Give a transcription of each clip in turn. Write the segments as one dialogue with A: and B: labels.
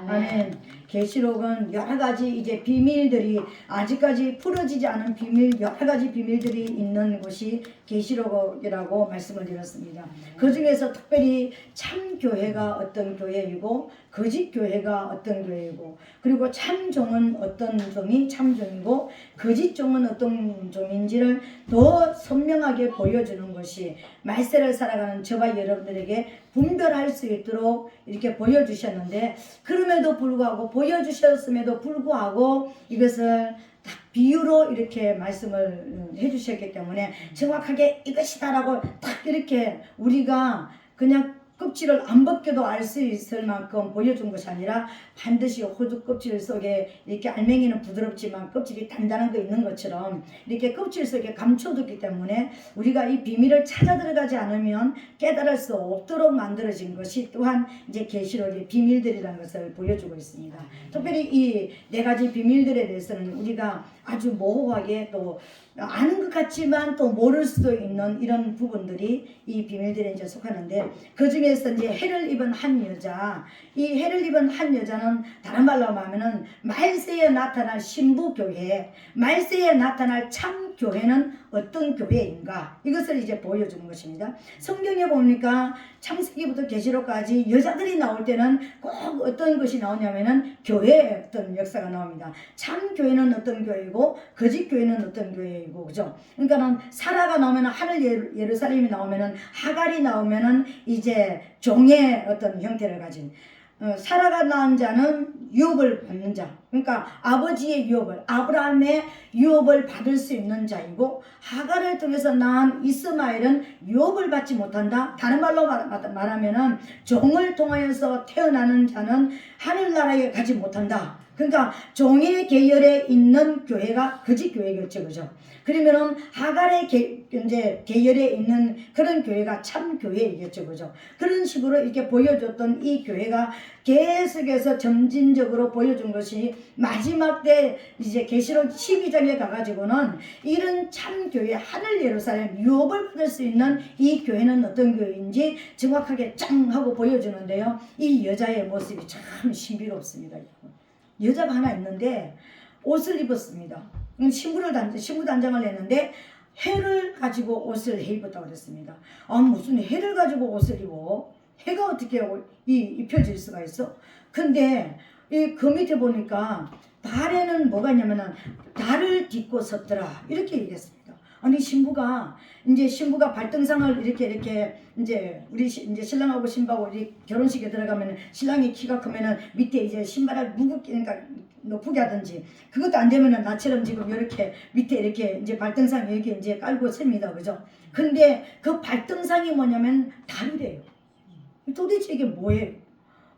A: 아멘. 계시록은 여러 가지 이제 비밀들이 아직까지 풀어지지 않은 비밀, 여러 가지 비밀들이 있는 곳이 계시록이라고 말씀을 드렸습니다. 그 중에서 특별히 참 교회가 어떤 교회이고 거짓 교회가 어떤 교회이고, 그리고 참 종은 어떤 종이 참 종이고 거짓 종은 어떤 종인지를 더 선명하게 보여주는 것이 말세를 살아가는 저와 여러분들에게 분별할 수 있도록 이렇게 보여주셨는데, 그럼에도 불구하고 보여주셨음에도 불구하고 이것을 딱 비유로 이렇게 말씀을 해주셨기 때문에 정확하게 이것이다라고 딱 이렇게 우리가 그냥 껍질을 안 벗겨도 알 수 있을 만큼 보여준 것이 아니라 반드시 호두 껍질 속에 이렇게 알맹이는 부드럽지만 껍질이 단단한 거 있는 것처럼 이렇게 껍질 속에 감춰두기 때문에 우리가 이 비밀을 찾아 들어가지 않으면 깨달을 수 없도록 만들어진 것이 또한 이제 계시록의 비밀들이라는 것을 보여주고 있습니다. 특별히 이 네 가지 비밀들에 대해서는 우리가 아주 모호하게 또 아는 것 같지만 또 모를 수도 있는 이런 부분들이 이 비밀들에 이제 속하는데, 그 중에서 이제 해를 입은 한 여자, 이 해를 입은 한 여자는 다른 말로 하면은 말세에 나타날 신부교회, 말세에 나타날 참 교회는 어떤 교회인가, 이것을 이제 보여주는 것입니다. 성경에 보니까 창세기부터 계시록까지 여자들이 나올 때는 꼭 어떤 것이 나오냐면은 교회의 어떤 역사가 나옵니다. 참 교회는 어떤 교회이고 거짓 교회는 어떤 교회이고, 그죠? 그러니까는 사라가 나오면은 하늘 예루살렘이 나오면은 하갈이 나오면은 이제 종의 어떤 형태를 가진, 사라가 낳은 자는 유업을 받는 자, 그러니까 아버지의 유업을, 아브라함의 유업을 받을 수 있는 자이고, 하갈을 통해서 낳은 이스마엘은 유업을 받지 못한다. 다른 말로 말하면은 종을 통하여서 태어나는 자는 하늘나라에 가지 못한다. 그러니까 종의 계열에 있는 교회가 거짓 교회겠죠, 그죠? 그러면은 하갈의 이제 계열에 있는 그런 교회가 참 교회이겠죠, 그죠? 그런 식으로 이렇게 보여줬던 이 교회가 계속해서 점진적으로 보여준 것이 마지막 때 이제 계시록 12장에 가가지고는 이런 참 교회, 하늘 예루살렘 유업을 받을 수 있는 이 교회는 어떤 교회인지 정확하게 짱 하고 보여주는데요. 이 여자의 모습이 참 신비롭습니다. 여자가 하나 있는데 옷을 입었습니다. 신부 단장을 했는데 해를 가지고 옷을 입었다고 그랬습니다. 아, 무슨 해를 가지고 옷을 입어? 해가 어떻게 입혀질 수가 있어? 근데 그 밑에 보니까 발에는 뭐가 있냐면은 달을 딛고 섰더라, 이렇게 얘기했습니다. 아니 신부가 발등상을 이렇게 이제 우리 이제 신랑하고 신부하고 결혼식에 들어가면은 신랑이 키가 크면은 밑에 이제 신발을 무겁게, 그러니까 높게 하든지, 그것도 안 되면은 나처럼 지금 이렇게 밑에 이렇게 이제 발등상 여기 이제 깔고 셉니다, 그죠? 근데 그 발등상이 뭐냐면 달이래요. 도대체 이게 뭐예요?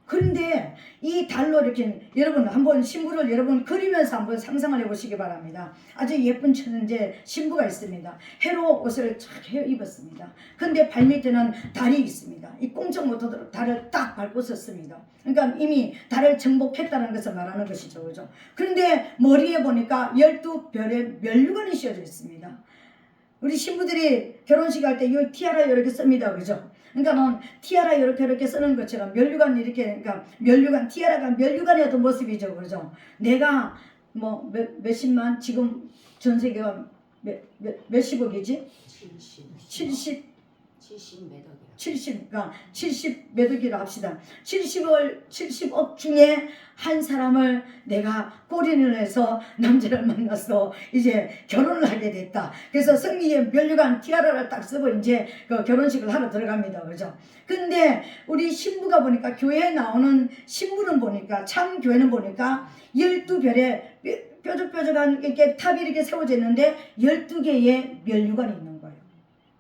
A: 그런데 이 달로 이렇게, 여러분 한번 신부를 여러분 그리면서 한번 상상을 해보시기 바랍니다. 아주 예쁜 천재 신부가 있습니다. 해로 옷을 쫙 입었습니다. 근데 발밑에는 달이 있습니다. 이 꼼짝 못하도록 달을 딱 밟고 섰습니다. 그러니까 이미 달을 정복했다는 것을 말하는 것이죠, 그죠? 그런데 머리에 보니까 12별의 면류관이 씌워져 있습니다. 우리 신부들이 결혼식 할 때 이 티아라 이렇게 씁니다, 그죠? 그러니까 티아라 이렇게 쓰는 것처럼 면류관 이렇게, 그러니까 면류관, 티아라가 면류관의 어떤 모습이죠, 그죠? 내가 뭐 몇십만, 지금 전 세계가 몇십억이지? 70 그러니까 70몇억이라 합시다. 70억 중에 한 사람을 내가 꼬리를 해서 남자를 만나서 이제 결혼을 하게 됐다. 그래서 승리의 면류관 티아라를 딱 쓰고 이제 그 결혼식을 하러 들어갑니다, 그죠? 근데 우리 신부가 보니까, 교회에 나오는 신부는 보니까, 참 교회는 보니까 12별의 뾰족뾰족한 이렇게 탑이 이렇게 세워져 있는데 12개의 면류관이 있는 거예요.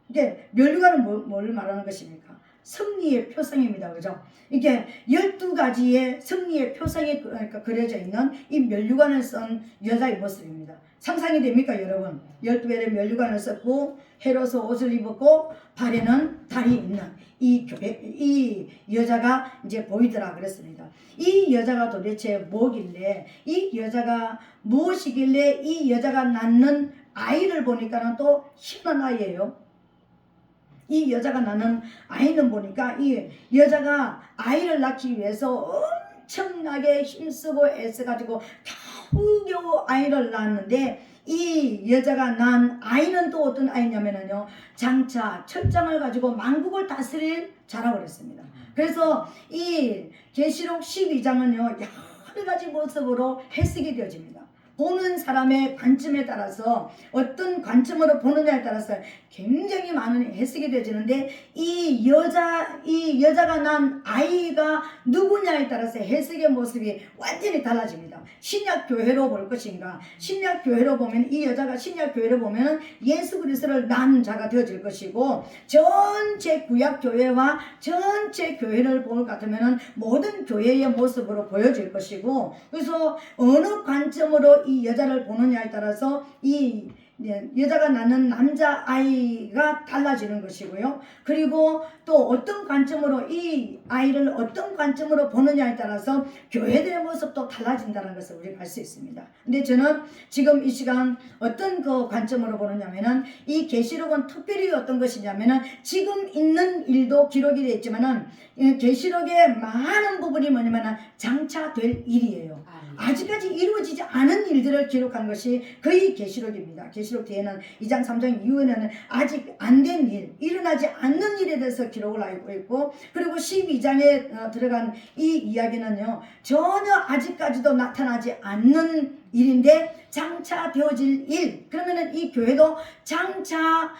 A: 이게 면류관은 뭘 말하는 것입니까? 승리의 표상입니다, 그죠? 이게 12가지의 승리의 표상이 그려져 있는 이 면류관을 쓴 여자의 모습입니다. 상상이 됩니까, 여러분? 12별의 면류관을 썼고 해로서 옷을 입었고 발에는 달이 있는 이 여자가 이제 보이더라 그랬습니다. 이 여자가 도대체 뭐길래, 이 여자가 무엇이길래 이 여자가 낳는 아이를 보니까는 또 희한한 아이예요. 이 여자가 낳는 아이는 보니까 이 여자가 아이를 낳기 위해서 엄청나게 힘쓰고 애써가지고 겨우겨우 아이를 낳았는데 이 여자가 낳은 아이는 또 어떤 아이냐면요, 장차 철장을 가지고 만국을 다스릴 자라고 그랬습니다. 그래서 이 계시록 12장은요 여러 가지 모습으로 해석이 되어집니다. 보는 사람의 관점에 따라서, 어떤 관점으로 보느냐에 따라서 굉장히 많은 해석이 되어지는데, 이 여자가 낳은 아이가 누구냐에 따라서 해석의 모습이 완전히 달라집니다. 신약 교회로 볼 것인가, 신약 교회로 보면 이 여자가 신약 교회로 보면 예수 그리스도를 낳은 자가 되어질 것이고, 전체 구약 교회와 전체 교회를 볼 것 같으면 모든 교회의 모습으로 보여질 것이고, 그래서 어느 관점으로 이 여자를 보느냐에 따라서 이 여자가 낳는 남자 아이가 달라지는 것이고요. 그리고 또 어떤 관점으로 이 아이를 어떤 관점으로 보느냐에 따라서 교회들의 모습도 달라진다는 것을 우리가 알 수 있습니다. 근데 저는 지금 이 시간 어떤 그 관점으로 보느냐면은, 이 계시록은 특별히 어떤 것이냐면은, 지금 있는 일도 기록이 되어 있지만은 계시록의 많은 부분이 뭐냐면은 장차 될 일이에요. 아직까지 이루어지지 않은 일들을 기록한 것이 거의 계시록입니다. 계시록 뒤에는 2장 3장 이후에는 아직 안 된 일, 일어나지 않는 일에 대해서 기록을 하고 있고, 그리고 12장에 들어간 이 이야기는요 전혀 아직까지도 나타나지 않는 일인데 장차 되어질 일. 그러면은 이 교회도 장차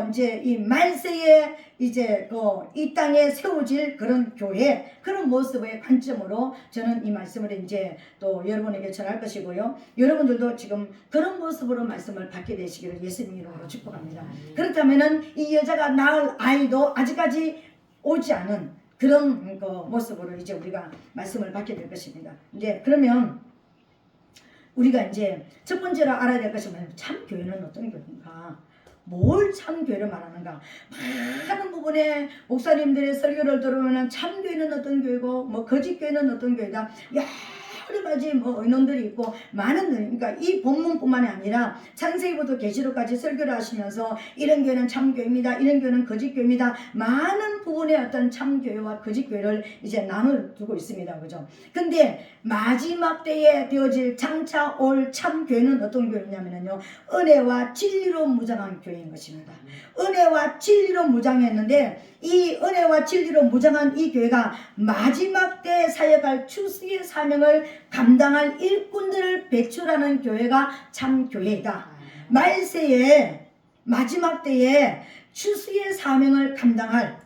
A: 이제 이 말세에 이제 이 땅에 세워질 그런 교회, 그런 모습의 관점으로 저는 이 말씀을 이제 또 여러분에게 전할 것이고요. 여러분들도 지금 그런 모습으로 말씀을 받게 되시기를 예수님 이름으로 축복합니다. 그렇다면은 이 여자가 낳을 아이도 아직까지 오지 않은 그런 모습으로 이제 우리가 말씀을 받게 될 것입니다. 이제 그러면 우리가 이제 첫 번째로 알아야 될 것이 뭐냐면, 참 교회는 어떤 교회인가? 뭘 참 교회를 말하는가? 많은 부분에 목사님들의 설교를 들으면 참 교회는 어떤 교회고, 뭐 거짓 교회는 어떤 교회다, 여러 가지 뭐 의논들이 있고, 많은, 그러니까 이 본문뿐만이 아니라 창세기부터 계시록까지 설교를 하시면서 이런 교회는 참 교회입니다, 이런 교회는 거짓 교회입니다, 많은 부분의 어떤 참 교회와 거짓 교회를 이제 나눠두고 있습니다. 그죠? 근데 마지막 때에 되어질 장차 올 참 교회는 어떤 교회냐면요, 은혜와 진리로 무장한 교회인 것입니다. 은혜와 진리로 무장했는데, 이 은혜와 진리로 무장한 이 교회가 마지막 때 사역할 추수의 사명을 감당할 일꾼들을 배출하는 교회가 참 교회이다. 말세에 마지막 때에 추수의 사명을 감당할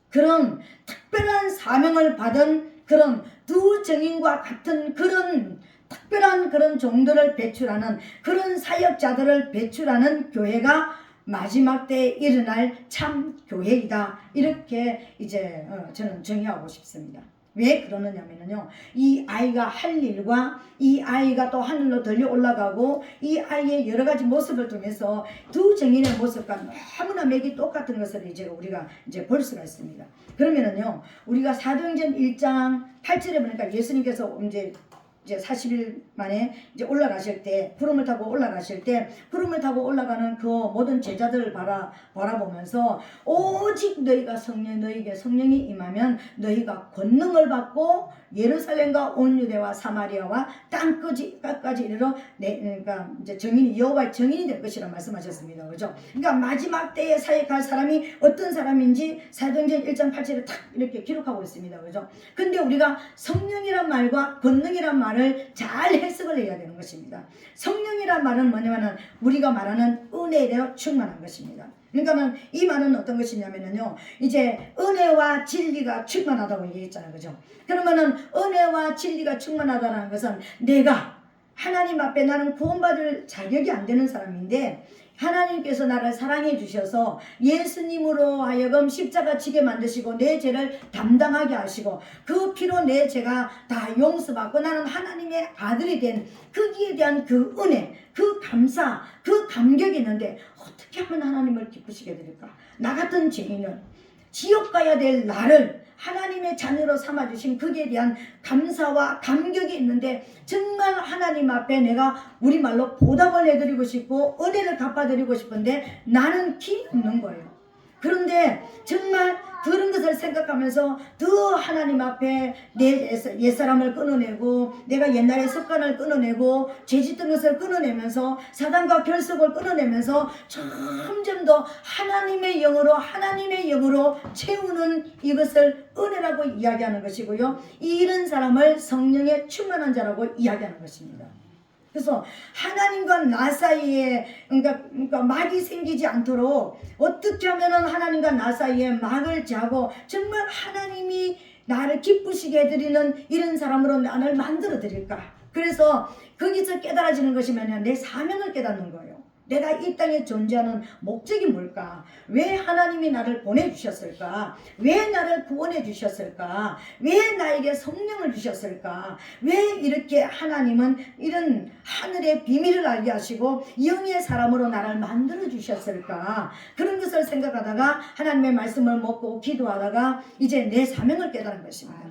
A: 그런 특별한 사명을 받은 그런 두 증인과 같은 그런 특별한 그런 종들을 배출하는, 그런 사역자들을 배출하는 교회가 마지막 때에 일어날 참 교회이다. 이렇게 이제 저는 정의하고 싶습니다. 왜 그러느냐면요, 이 아이가 할 일과 이 아이가 또 하늘로 들려 올라가고 이 아이의 여러 가지 모습을 통해서 두 증인의 모습과 너무나 맥이 똑같은 것을 이제 우리가 이제 볼 수가 있습니다. 그러면은요, 우리가 사도행전 1장 8절에 보니까 예수님께서 이제 40일 만에 이제 올라가실 때, 구름을 타고 올라가실 때, 구름을 타고 올라가는 그 모든 제자들을 바라보면서, 오직 너에게 성령이 임하면 너희가 권능을 받고 예루살렘과 온 유대와 사마리아와 땅끝까지 이르러 그러니까 이제 정인이, 여호와의 정인이 될 것이라 말씀하셨습니다. 그죠? 그러니까 마지막 때에 사역할 사람이 어떤 사람인지 사도행전 1장 8절에 탁 이렇게 기록하고 있습니다. 그죠? 근데 우리가 성령이란 말과 권능이란 말을 잘 해석을 해야 되는 것입니다. 성령이란 말은 뭐냐면은 우리가 말하는 은혜로 충만한 것입니다. 그러니까는 이 말은 어떤 것이냐면요, 이제 은혜와 진리가 충만하다고 얘기했잖아요. 그죠? 그러면은 은혜와 진리가 충만하다는 것은, 내가 하나님 앞에 나는 구원받을 자격이 안 되는 사람인데 하나님께서 나를 사랑해 주셔서 예수님으로 하여금 십자가 지게 만드시고 내 죄를 담당하게 하시고 그 피로 내 죄가 다 용서받고 나는 하나님의 아들이 된 거기에 대한 그 은혜, 그 감사, 그 감격이 있는데 어떻게 하면 하나님을 기쁘시게 될까? 나 같은 죄인은 지옥 가야 될 나를 하나님의 자녀로 삼아주신 거기에 대한 감사와 감격이 있는데, 정말 하나님 앞에 내가 우리말로 보답을 해드리고 싶고 은혜를 갚아드리고 싶은데 나는 힘이 없는 거예요. 그런데 정말 그런 것을 생각하면서 더 하나님 앞에 내 옛사람을 끊어내고 내가 옛날의 습관을 끊어내고 죄짓던 것을 끊어내면서 사단과 결속을 끊어내면서 점점 더 하나님의 영으로 채우는 이것을 은혜라고 이야기하는 것이고요. 이런 사람을 성령에 충만한 자라고 이야기하는 것입니다. 그래서 하나님과 나 사이에 그러니까 막이 생기지 않도록 어떻게 하면 하나님과 나 사이에 막을 자고 정말 하나님이 나를 기쁘시게 해드리는 이런 사람으로 나를 만들어 드릴까. 그래서 거기서 깨달아지는 것이 뭐냐, 내 사명을 깨닫는 거예요. 내가 이 땅에 존재하는 목적이 뭘까? 왜 하나님이 나를 보내주셨을까? 왜 나를 구원해 주셨을까? 왜 나에게 성령을 주셨을까? 왜 이렇게 하나님은 이런 하늘의 비밀을 알게 하시고 영의 사람으로 나를 만들어 주셨을까? 그런 것을 생각하다가 하나님의 말씀을 먹고 기도하다가 이제 내 사명을 깨달은 것입니다.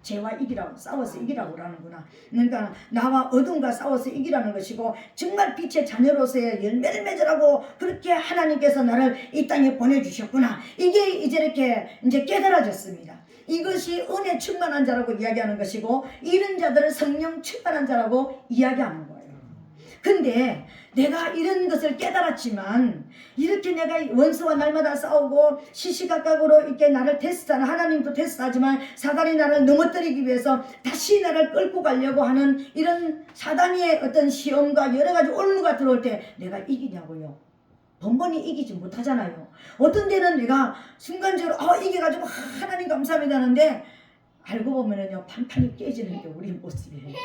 A: 죄와 이기라고, 싸워서 이기라고 하는구나. 그러니까 나와 어둠과 싸워서 이기라는 것이고 정말 빛의 자녀로서의 열매를 맺으라고 그렇게 하나님께서 나를 이 땅에 보내주셨구나. 이게 이제 깨달아졌습니다. 이것이 은혜 충만한 자라고 이야기하는 것이고 이런 자들을 성령 충만한 자라고 이야기하는 거예요. 근데 내가 이런 것을 깨달았지만 이렇게 내가 원수와 날마다 싸우고 시시각각으로 이렇게 나를 테스트하는, 하나님도 테스트하지만 사단이 나를 넘어뜨리기 위해서 다시 나를 끌고 가려고 하는 이런 사단의 어떤 시험과 여러 가지 올무가 들어올 때 내가 이기냐고요. 번번이 이기지 못하잖아요. 어떤 때는 내가 순간적으로 이겨가지고 하나님 감사합니다 하는데 알고 보면은요 판판이 깨지는 게 우리 모습이에요.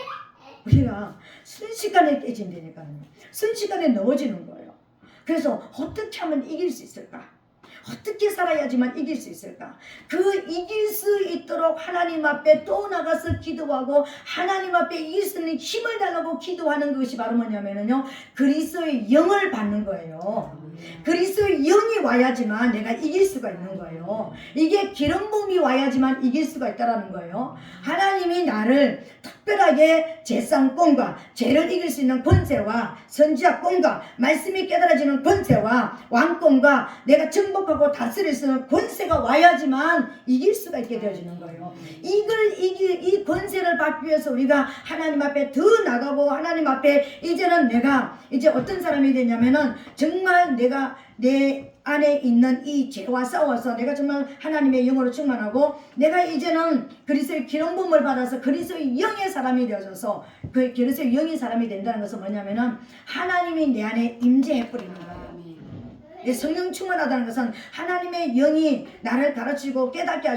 A: 우리가 순식간에 깨진다니까요. 순식간에 넘어지는 거예요. 그래서 어떻게 하면 이길 수 있을까? 어떻게 살아야지만 이길 수 있을까? 그 이길 수 있도록 하나님 앞에 또 나가서 기도하고 하나님 앞에 이길 수 있는 힘을 달라고 기도하는 것이 바로 뭐냐면요, 그리스도의 영을 받는 거예요. 그리스도의 영이 와야지만 내가 이길 수가 있는 거예요. 이게 기름 부음이 와야지만 이길 수가 있다라는 거예요. 하나님이 나를 특별하게 제상권과 죄를 이길 수 있는 권세와 선지자권과 말씀이 깨달아지는 권세와 왕권과 내가 정복하고 다스릴 수 있는 권세가 와야지만 이길 수가 있게 되어지는 거예요. 이 권세를 받기 위해서 우리가 하나님 앞에 더 나가고 하나님 앞에 이제는 내가 이제 어떤 사람이 되냐면은 정말 내가 내 안에 있는 이 죄와 싸워서 내가 정말 하나님의 영으로 충만하고 내가 이제는 그리스도의 기름 부음을 받아서 그리스도의 영의 사람이 되어져서 그 그리스도의 영의 사람이 된다는 것은 뭐냐면은 하나님이 내 안에 임재해 버리는 거예요. 성령 충만하다는 것은 하나님의 영이 나를 가르치고 깨닫게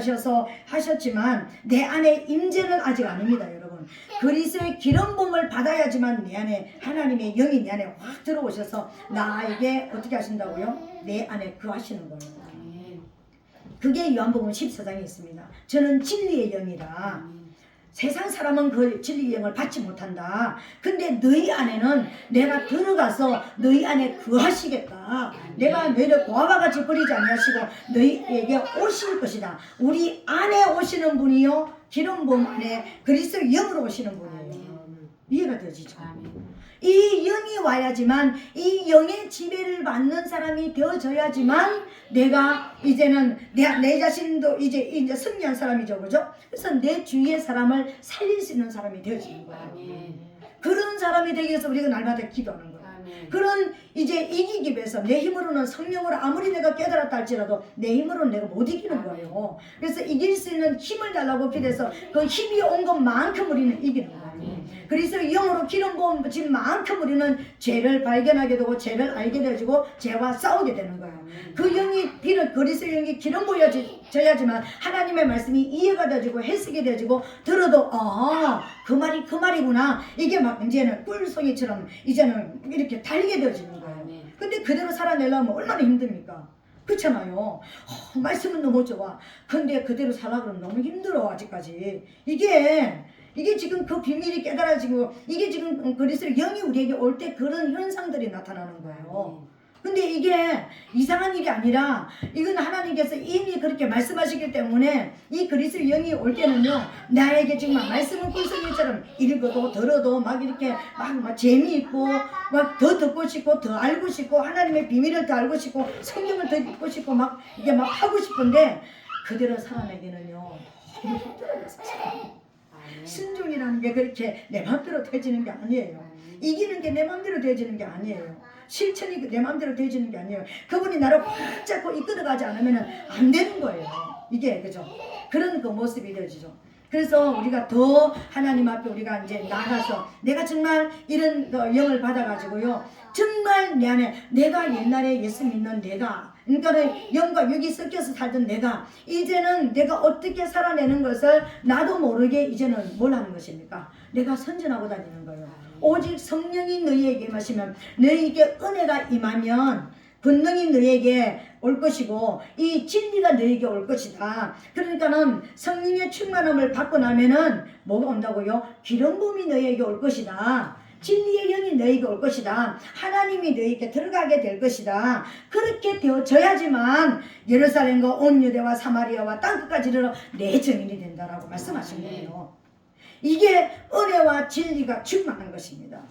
A: 하셨지만 내 안에 임재는 아직 아닙니다, 여러분. 그리스도의 기름 부음을 받아야지만 내 안에 하나님의 영이 내 안에 확 들어오셔서 나에게 어떻게 하신다고요? 내 안에 거하시는 거예요. 그게 요한복음 14장에 있습니다. 저는 진리의 영이라 세상 사람은 그 진리의 영을 받지 못한다. 근데 너희 안에는 내가 들어가서 너희 안에 거하시겠다. 내가 너희를 고아와 같이 버리지 아니하시고 너희에게 오실 것이다. 우리 안에 오시는 분이요, 기름 부음 안에 그리스도 영으로 오시는 분이에요. 이해가 되시죠? 이 영이 와야지만, 이 영의 지배를 받는 사람이 되어져야지만 내가 이제는 내 자신도 이제 승리한 사람이죠, 그죠? 그래서 내 주위의 사람을 살릴 수 있는 사람이 되어지는 거예요. 그런 사람이 되기 위해서 우리가 날마다 기도하는 거예요. 그런 이제 이기기 위해서 내 힘으로는, 성령으로 아무리 내가 깨달았다 할지라도 내 힘으로는 내가 못 이기는 거예요. 그래서 이길 수 있는 힘을 달라고 기도해서 그 힘이 온 것만큼 우리는 이기는 거예요. 그래서 영으로 기름 부어진 만큼 우리는 죄를 발견하게 되고 죄를 알게 되어지고 죄와 싸우게 되는 거예요. 그 영이 그리스도의 영이 기름 부어져야지만 하나님의 말씀이 이해가 되어지고 해석이 되어지고 들어도 그 말이 그 말이구나. 이게 막 이제는 꿀송이처럼 이제는 이렇게 달게 되어지는 거예요. 근데 그대로 살아내려면 얼마나 힘듭니까? 그렇잖아요. 말씀은 너무 좋아. 근데 그대로 살아 그러면 너무 힘들어 아직까지. 이게 지금 그 비밀이 깨달아지고 이게 지금 그리스도의 영이 우리에게 올 때 그런 현상들이 나타나는 거예요. 근데 이게 이상한 일이 아니라 이건 하나님께서 이미 그렇게 말씀하시기 때문에 이 그리스도의 영이 올 때는요, 나에게 정말 말씀은 꿀송이처럼 읽어도 들어도 막 이렇게 막 재미있고 막 더 듣고 싶고 더 알고 싶고 하나님의 비밀을 더 알고 싶고 성경을 더 읽고 싶고 막 이게 막 하고 싶은데 그대로 사람에게는요 너무 힘들어졌어요.
B: 아멘.
A: 순종이라는 게 그렇게 내 맘대로 되지는 게 아니에요.
B: 아멘.
A: 이기는 게 내 맘대로 되지는 게 아니에요. 실천이 내 맘대로 되지는 게 아니에요. 그분이 나를 확 잡고 이끌어가지 않으면 안 되는 거예요. 이게 그죠? 그런 그 모습이 되어지죠. 그래서 우리가 더 하나님 앞에 우리가 이제 나가서 내가 정말 이런 그 영을 받아가지고요. 정말 내 안에 내가 옛날에 예수 믿는 내가 그러니까는 영과 육이 섞여서 살던 내가 이제는 내가 어떻게 살아내는 것을 나도 모르게 이제는 뭘 하는 것입니까? 내가 선전하고 다니는 거예요. 오직 성령이 너희에게 임하시면 너희에게 은혜가 임하면 권능이 너희에게 올 것이고 이 진리가 너희에게 올 것이다. 그러니까는 성령의 충만함을 받고 나면은 뭐가 온다고요? 기름 부음이 너희에게 올 것이다. 진리의 영이 너희에게 올 것이다. 하나님이 너희에게 들어가게 될 것이다. 그렇게 되어져야지만 예루살렘과 온 유대와 사마리아와 땅끝까지 이르러 내 증인이 된다라고 말씀하신 거예요. 이게 은혜와 진리가 충만한 것입니다.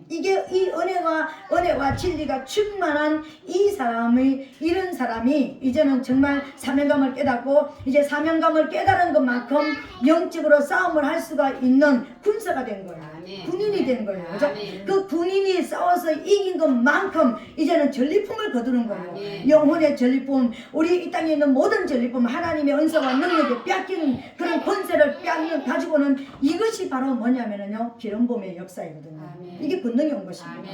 A: 이게 이 은혜와 진리가 충만한 이 사람의 이런 사람이 이제는 정말 사명감을 깨닫고 이제 사명감을 깨달은 것만큼 영적으로 싸움을 할 수가 있는 군사가 된 거예요. 군인이 된 거예요. 그죠? 그 군인이 싸워서 이긴 것만큼 이제는 전리품을 거두는 거예요. 영혼의 전리품, 우리 이 땅에 있는 모든 전리품, 하나님의 은사와 능력에 뺏기는 그런 권세를 가지고는 이것이 바로 뭐냐면요, 기름 부음의 역사이거든요. 이게 권능이 온 것입니다.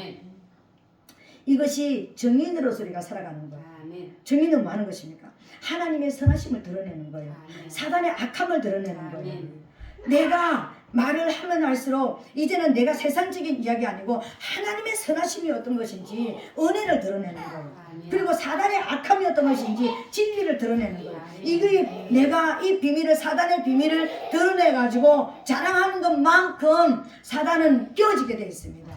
A: 이것이 정인으로서 우리가 살아가는 거예요. 정인은 뭐 하는 것입니까? 하나님의 선하심을 드러내는 거예요. 사단의 악함을 드러내는 거예요. 내가 말을 하면 할수록 이제는 내가 세상적인 이야기 아니고 하나님의 선하심이 어떤 것인지 은혜를 드러내는 거예요. 그리고 사단의 악함이 어떤 것인지 진리를 드러내는 거예요. 이게 내가 이 비밀을, 사단의 비밀을 드러내가지고 자랑하는 것만큼 사단은 깨어지게 되어 있습니다.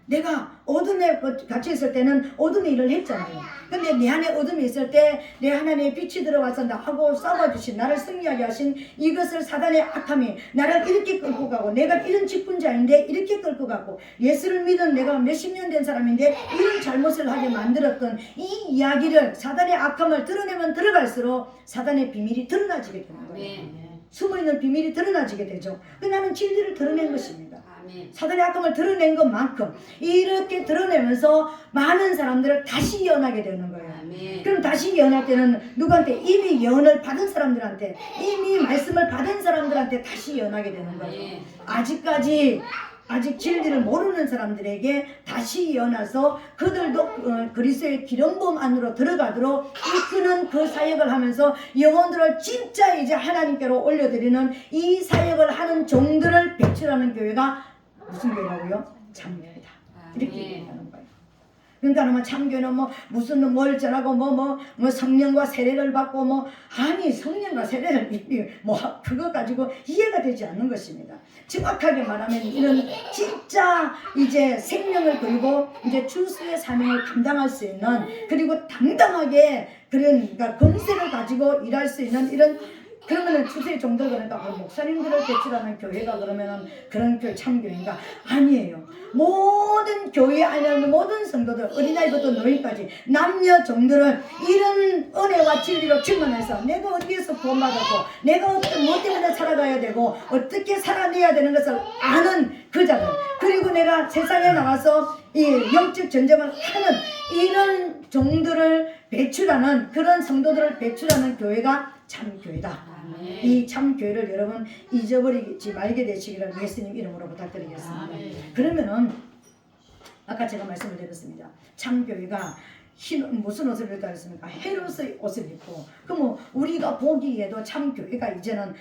A: 내가 어둠에 갇혀 있을 때는 어둠의 일을 했잖아요. 근데 내 안에 어둠이 있을 때 내 하나님의 빛이 들어와서 나하고 싸워주신, 나를 승리하게 하신 이것을 사단의 악함이 나를 이렇게 끌고 가고, 내가 이런 직분자인데 이렇게 끌고 가고, 예수를 믿은 내가 몇십 년 된 사람인데 이런 잘못을 하게 만들었던 이 이야기를, 사단의 악함을 드러내면 들어갈수록 사단의 비밀이 드러나지게 되는 거예요. 숨어있는 비밀이 드러나지게 되죠. 나는 진리를 드러낸 것입니다. 사단의 악함을 드러낸 것만큼 이렇게 드러내면서 많은 사람들을 다시 예언하게 되는 거예요. 그럼 다시 예언할 때는 누구한테? 이미 예언을 받은 사람들한테, 이미 말씀을 받은 사람들한테 다시 예언하게 되는 거예요. 아직 진리를 모르는 사람들에게 다시 예언해서 그들도 그리스도의 기름 부음 안으로 들어가도록 이끄는 그 사역을 하면서 영혼들을 진짜 이제 하나님께로 올려드리는 이 사역을 하는 종들을 배출하는 교회가 무슨 교회라고요? 참교회다. 이렇게 얘기하는 거예요. 그러니까 뭐 참교회는 뭐 무슨 뭘 전하고 뭐 성령과 세례를 받고 아니 성령과 세례를 뭐 그거 가지고 이해가 되지 않는 것입니다. 정확하게 말하면 이런 진짜 이제 생명을 그리고 이제 주수의 사명을 감당할 수 있는, 그리고 당당하게 그러니까 권세를 가지고 일할 수 있는 이런, 그러면은 주세의 종들, 그러니까 목사님들을 배출하는 교회가 그러면은 그런 교회 참교회인가? 아니에요. 모든 교회 안에 모든 성도들, 어린아이부터 노인까지 남녀 종들을 이런 은혜와 진리로 충만해서 내가 어디에서 구원받았고 내가 어떤 뭐 때문에 살아가야 되고 어떻게 살아내야 되는 것을 아는 그 자들, 그리고 내가 세상에 나와서 이 영적 전쟁을 하는 이런 종들을 배출하는, 그런 성도들을 배출하는 교회가 참교회다. 이 참교회를 여러분 잊어버리지 말게 되시기를 예수님 이름으로 부탁드리겠습니다. 그러면은 아까 제가 말씀을 드렸습니다. 참교회가 무슨 옷을 입을까 했습니까? 헤롯의 옷을 입고, 그럼 우리가 보기에도 참교회가 이제는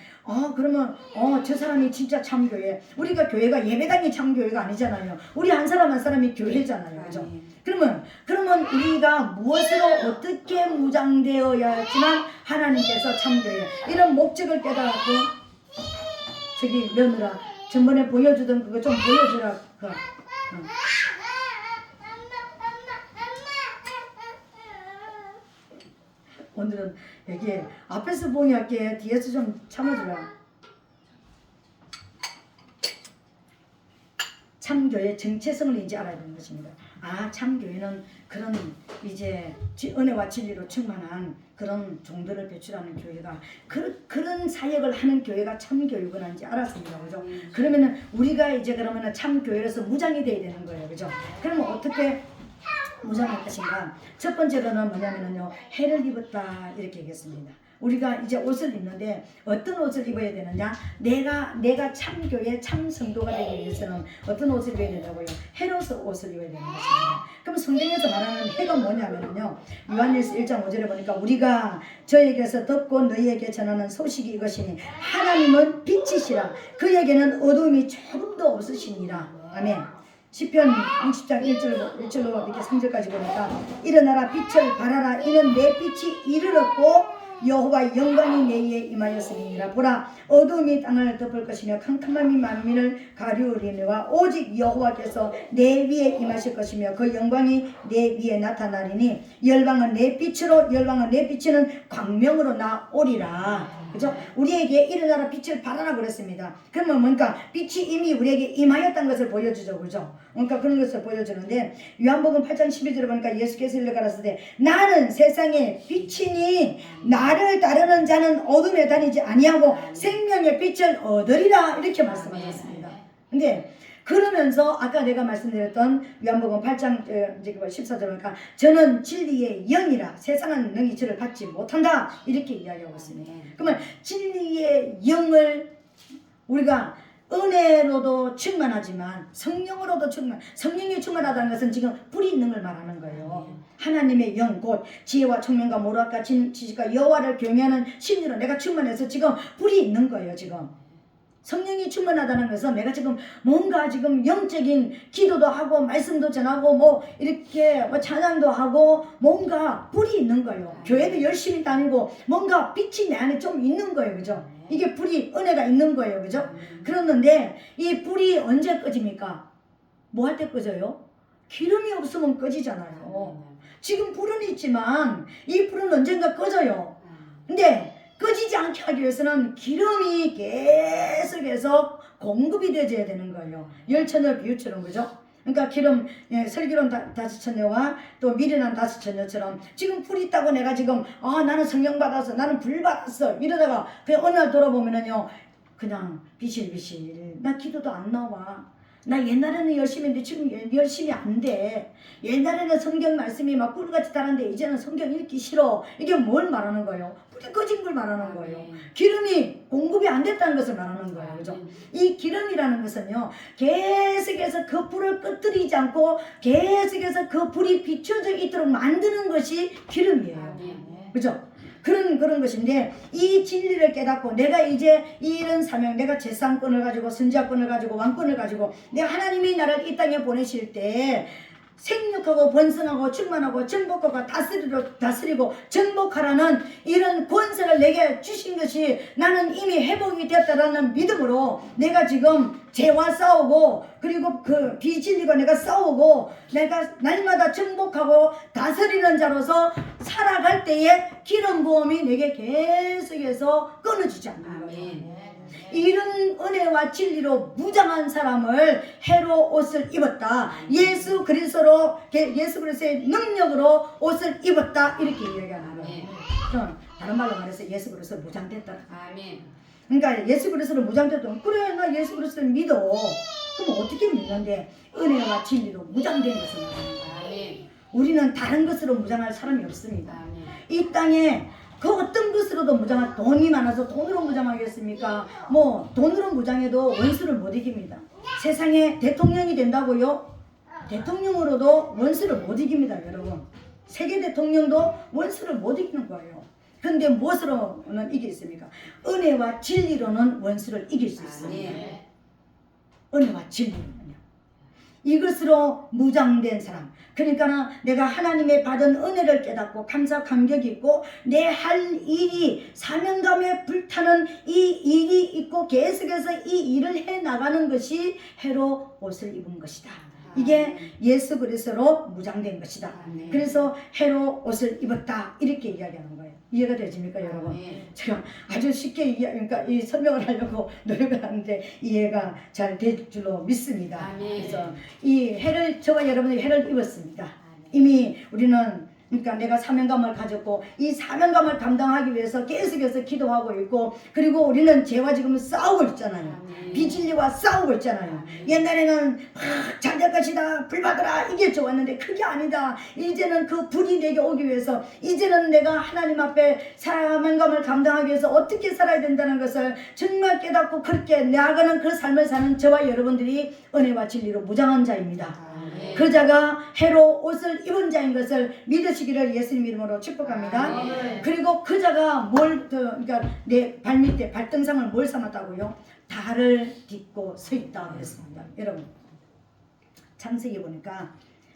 A: 그러면 저 사람이 진짜 참교회, 우리가 교회가 예배당이 참교회가 아니잖아요. 우리 한 사람 한 사람이 교회잖아요. 그죠? 그러면 우리가 무엇으로 어떻게 무장되어야지만 하나님께서 참교회 이런 목적을 깨달았고, 저기 며느라 전번에 보여주던 그거 좀 보여주라. 오늘은 여기 앞에서 봉이할게, 뒤에서 좀 참아주라. 참교회의 정체성을 이제 알아야 되는 것입니다. 참교회는 그런 이제 은혜와 진리로 충만한 그런 종들을 배출하는 교회가 그런 사역을 하는 교회가 참 교육은 한지 알았습니다. 그죠? 그러면은 우리가 이제 그러면은 참 교회로서 무장이 돼야 되는 거예요. 그죠? 그러면 어떻게 무장할 것인가? 첫 번째로는 뭐냐면은요, 해를 입었다 이렇게 얘기했습니다. 우리가 이제 옷을 입는데 어떤 옷을 입어야 되느냐? 내가 참 교회 참 성도가 되기 위해서는 어떤 옷을 입어야 되냐고요? 해로서 옷을 입어야 되는 것입니다. 그럼 성경에서 말하는 해가 뭐냐면요, 요한일서 1장 5절에 보니까 우리가 저에게서 듣고 너희에게 전하는 소식이 이것이니 하나님은 빛이시라 그에게는 어두움이 조금도 없으시니라. 아멘. 시편 60장 1절로 이렇게 3절까지 보니까 일어나라 빛을 발하라 이는 내 빛이 이르렀고 여호와의 영광이 내 위에 임하였음이니라. 보라 어두움이 땅을 덮을 것이며 캄캄함이 만민을 가리우리니와 오직 여호와께서 내 위에 임하실 것이며 그 영광이 내 위에 나타나리니 열방은 내 빛으로 열방은 내 빛이는 광명으로 나오리라. 그죠? 우리에게 일어나라 빛을 발하라 그랬습니다. 그러면 뭔가 빛이 이미 우리에게 임하였다는 것을 보여주죠. 그죠? 그러니까 그런 것을 보여주는데 요한복음 8장 12절에 보니까 예수께서 일러 가라사대 때 나는 세상의 빛이니 나를 따르는 자는 어둠에 다니지 아니하고 생명의 빛을 얻으리라 이렇게 말씀하셨습니다. 근데 그러면서 아까 내가 말씀드렸던 요한복음 8장 14절 보니까 저는 진리의 영이라 세상은 능히 저를 받지 못한다 이렇게 이야기하고 있습니다. 그러면 진리의 영을 우리가 은혜로도 충만하지만 성령으로도 성령이 충만하다는 것은 지금 불이 있는 걸 말하는 거예요. 하나님의 영 곧 지혜와 총명과 모략과 지식과 여호와를 경외하는 심리로 내가 충만해서 지금 불이 있는 거예요. 지금 성령이 충만하다는 것은 내가 지금 뭔가 지금 영적인 기도도 하고 말씀도 전하고 뭐 이렇게 뭐 찬양도 하고 뭔가 불이 있는 거예요. 교회도 열심히 다니고 뭔가 빛이 내 안에 좀 있는 거예요. 그죠? 이게 불이 은혜가 있는 거예요. 그죠? 그러는데 이 불이 언제 꺼집니까? 뭐 할 때 꺼져요? 기름이 없으면 꺼지잖아요. 지금 불은 있지만 이 불은 언젠가 꺼져요. 근데 꺼지지 않게 하기 위해서는 기름이 계속해서 공급이 되어야 되는 거예요. 열천여 비유처럼. 그죠? 그러니까 기름, 설기름 5천여와 또 미련한 5천여처럼 지금 불이 있다고 내가 지금 나는 성령 받았어, 나는 불 받았어 이러다가 그냥 어느 날 돌아보면은요 그냥 비실비실 나 기도도 안 나와. 나 옛날에는 열심히 했는데 지금 열심히 안 돼. 옛날에는 성경 말씀이 막 꿀같이 달았는데 이제는 성경 읽기 싫어. 이게 뭘 말하는 거예요? 불이 꺼진 걸 말하는 거예요. 기름이 공급이 안 됐다는 것을 말하는 거예요. 그죠? 이 기름이라는 것은요 계속해서 그 불을 끄트리지 않고 계속해서 그 불이 비춰져 있도록 만드는 것이 기름이에요. 그죠? 그런 것인데 이 진리를 깨닫고 내가 이제 이런 사명, 내가 제상권을 가지고 선지자권을 가지고 왕권을 가지고 내가 하나님이 나를 이 땅에 보내실 때 생육하고 번성하고 충만하고 정복하고 다스리고 정복하라는 이런 권세를 내게 주신 것이 나는 이미 회복이 되었다라는 믿음으로 내가 지금 죄와 싸우고 그리고 그 비진리가 내가 싸우고 내가 날마다 정복하고 다스리는 자로서 살아갈 때에 기름 부음이 내게 계속해서 끊어지지 않는 거예요. 이런 은혜와 진리로 무장한 사람을 해로 옷을 입었다. 예수 그리스도의 능력으로 옷을 입었다. 이렇게 이야기하는 거예요. 다른 말로 말해서 예수 그리스도 무장됐다. 그러니까 예수 그리스도를 무장됐다. 그래 나 예수 그리스도를 믿어. 그럼 어떻게 믿는데 은혜와 진리로 무장된 것을 말하는 거예요. 우리는 다른 것으로 무장할 사람이 없습니다. 이 땅에 그 어떤 것으로도 무장할 돈이 많아서 돈으로 무장하겠습니까? 뭐 돈으로 무장해도 원수를 못 이깁니다. 세상에 대통령이 된다고요? 대통령으로도 원수를 못 이깁니다. 여러분 세계 대통령도 원수를 못 이기는 거예요. 그런데 무엇으로는 이기겠습니까? 은혜와 진리로는 원수를 이길 수 있습니다. 은혜와 진리로는요. 이것으로 무장된 사람, 그러니까 내가 하나님의 받은 은혜를 깨닫고 감사 감격이 있고 내 할 일이 사명감에 불타는 이 일이 있고 계속해서 이 일을 해나가는 것이 해로 옷을 입은 것이다. 이게 예수 그리스도로 무장된 것이다. 그래서 해로 옷을 입었다. 이렇게 이야기하는 거예요. 이해가 되십니까, 여러분? 제가 아주 쉽게 그러니까 이 설명을 하려고 노력을 하는데 이해가 잘 될 줄로 믿습니다. 그래서 이 해를 저와 여러분이 해를 입었습니다. 이미 우리는 그러니까 내가 사명감을 가졌고 이 사명감을 감당하기 위해서 계속해서 기도하고 있고 그리고 우리는 죄와 지금 싸우고 있잖아요. 비진리와 싸우고 있잖아요. 옛날에는 막 잘될 것이다 불 받으라 이게 좋았는데 그게 아니다. 이제는 그 불이 내게 오기 위해서 이제는 내가 하나님 앞에 사명감을 감당하기 위해서 어떻게 살아야 된다는 것을 정말 깨닫고 그렇게 나아가는 그 삶을 사는 저와 여러분들이 은혜와 진리로 무장한 자입니다. 그 자가 해로 옷을 입은 자인 것을 믿으시기를 예수님 이름으로 축복합니다. 그리고 그 자가 그러니까 내 발밑에 발등상을 뭘 삼았다고요? 달을 딛고 서 있다 그랬습니다. 여러분 창세기 보니까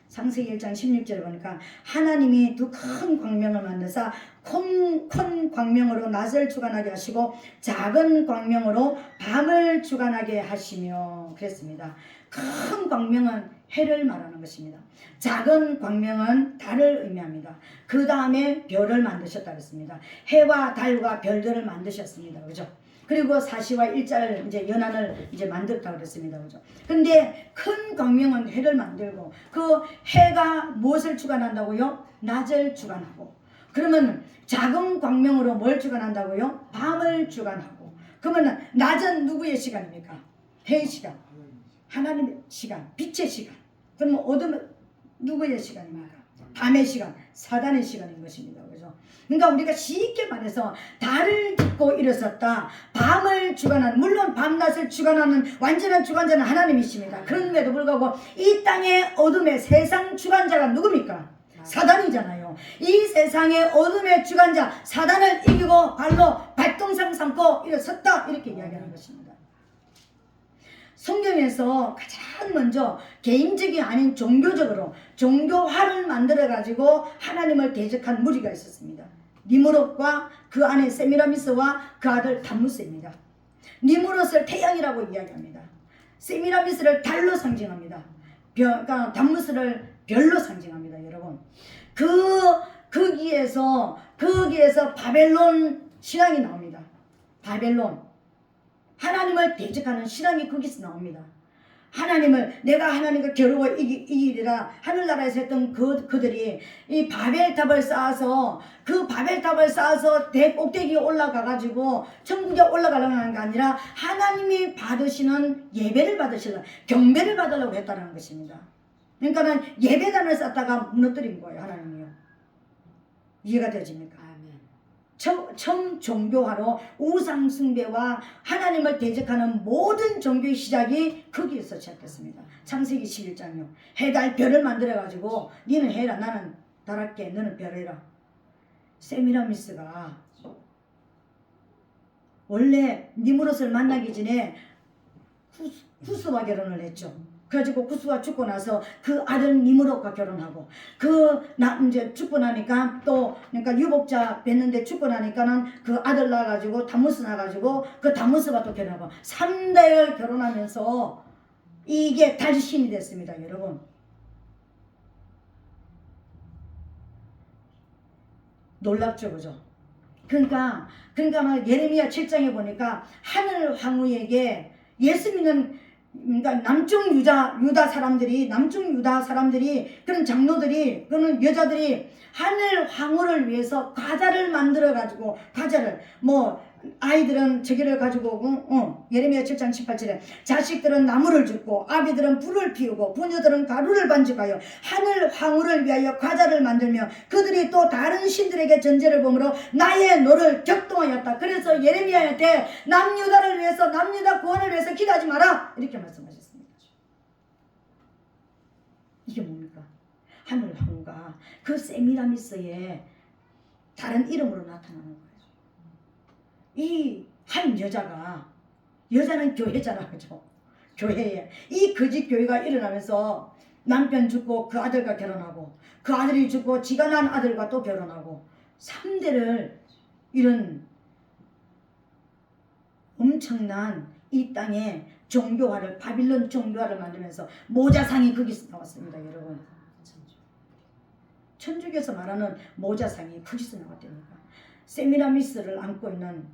A: 창세기 1장 16절에 보니까 하나님이 두 큰 광명을 만드사 큰 광명으로 낮을 주관하게 하시고 작은 광명으로 밤을 주관하게 하시며 그랬습니다. 큰 광명은 해를 말하는 것입니다. 작은 광명은 달을 의미합니다. 그 다음에 별을 만드셨다 그랬습니다. 해와 달과 별들을 만드셨습니다. 그죠? 그리고 사시와 일자를 이제 연한을 이제 만들었다 그랬습니다. 그죠? 근데 큰 광명은 해를 만들고 그 해가 무엇을 주관한다고요? 낮을 주관하고 그러면 작은 광명으로 뭘 주관한다고요? 밤을 주관하고 그러면 낮은 누구의 시간입니까? 해의 시간, 하나님의 시간, 빛의 시간. 그러면 어둠은 누구의 시간입니까? 밤의 시간, 사단의 시간인 것입니다. 그죠? 그러니까 우리가 쉽게 말해서 달을 딛고 일어섰다. 밤을 주관하는, 물론 밤낮을 주관하는 완전한 주관자는 하나님이십니다. 그런데도 불구하고 이 땅의 어둠의 세상 주관자가 누굽니까? 사단이잖아요. 이 세상의 어둠의 주관자 사단을 이기고 발로 발동상 삼고 일어섰다 이렇게 이야기하는 것입니다. 성경에서 가장 먼저 개인적이 아닌 종교적으로 종교화를 만들어 가지고 하나님을 대적한 무리가 있었습니다. 니무롯과 그 아내 세미라미스와 그 아들 담무스입니다. 니무롯을 태양이라고 이야기합니다. 세미라미스를 달로 상징합니다. 그러니까 담무스를 별로 상징합니다. 여러분 거기에서 바벨론 신앙이 나옵니다. 바벨론 하나님을 대적하는 신앙이 거기서 나옵니다. 내가 하나님과 겨루어 이기리라 하늘나라에서 했던 그들이 이 바벨탑을 쌓아서 그 바벨탑을 쌓아서 꼭대기에 올라가 가지고 천국에 올라가려고 하는 게 아니라 하나님이 받으시는 예배를 받으시려 경배를 받으려고 했다는 것입니다. 그러니까는 예배단을 쌓다가 무너뜨린 거예요. 하나님이요. 이해가 되십니까? 처음 종교화로 우상숭배와 하나님을 대적하는 모든 종교의 시작이 거기에서 시작됐습니다. 창세기 11장이요. 해, 달, 별을 만들어가지고 니는 해라 나는 달할게 너는 별 해라. 세미라미스가 원래 니무롯을 만나기 전에 구스와 결혼을 했죠. 그래가지고 구스가 죽고 나서 그 아들 니무롯과 결혼하고 이제 죽고 나니까 또 그러니까 유복자 뵀는데 죽고 나니까는 그 아들 낳아가지고 담무스 낳아가지고 그 담무스가 또 결혼하고 3대를 결혼하면서 이게 달신이 됐습니다. 여러분 놀랍죠, 그죠? 그러니까 예레미야 7장에 보니까 하늘 황후에게 예수 믿는 그러니까 남쪽 유다 사람들이 그런 장로들이 그런 여자들이 하늘 황후를 위해서 과자를 만들어 가지고 아이들은 저기를 가지고 예레미야 7장 18절에 자식들은 나무를 줍고 아비들은 불을 피우고 부녀들은 가루를 반죽하여 하늘 황후를 위하여 과자를 만들며 그들이 또 다른 신들에게 전제를 범으로 나의 노를 격동하였다. 그래서 예레미야한테 남유다를 위해서 남유다 구원을 위해서 기도하지 마라 이렇게 말씀하셨습니다. 이게 뭡니까? 하늘 황후가 그 세미라미스의 다른 이름으로 나타나는 거예요. 이 한 여자는 교회잖아, 그죠? 교회에 이 거짓 교회가 일어나면서 남편 죽고 그 아들과 결혼하고 그 아들이 죽고 지가 난 아들과 또 결혼하고 3대를 이런 엄청난 이 땅에 종교화를 바빌론 종교화를 만들면서 모자상이 거기서 나왔습니다. 여러분 천주교에서 말하는 모자상이 거기서 나왔답니다. 세미라미스를 안고 있는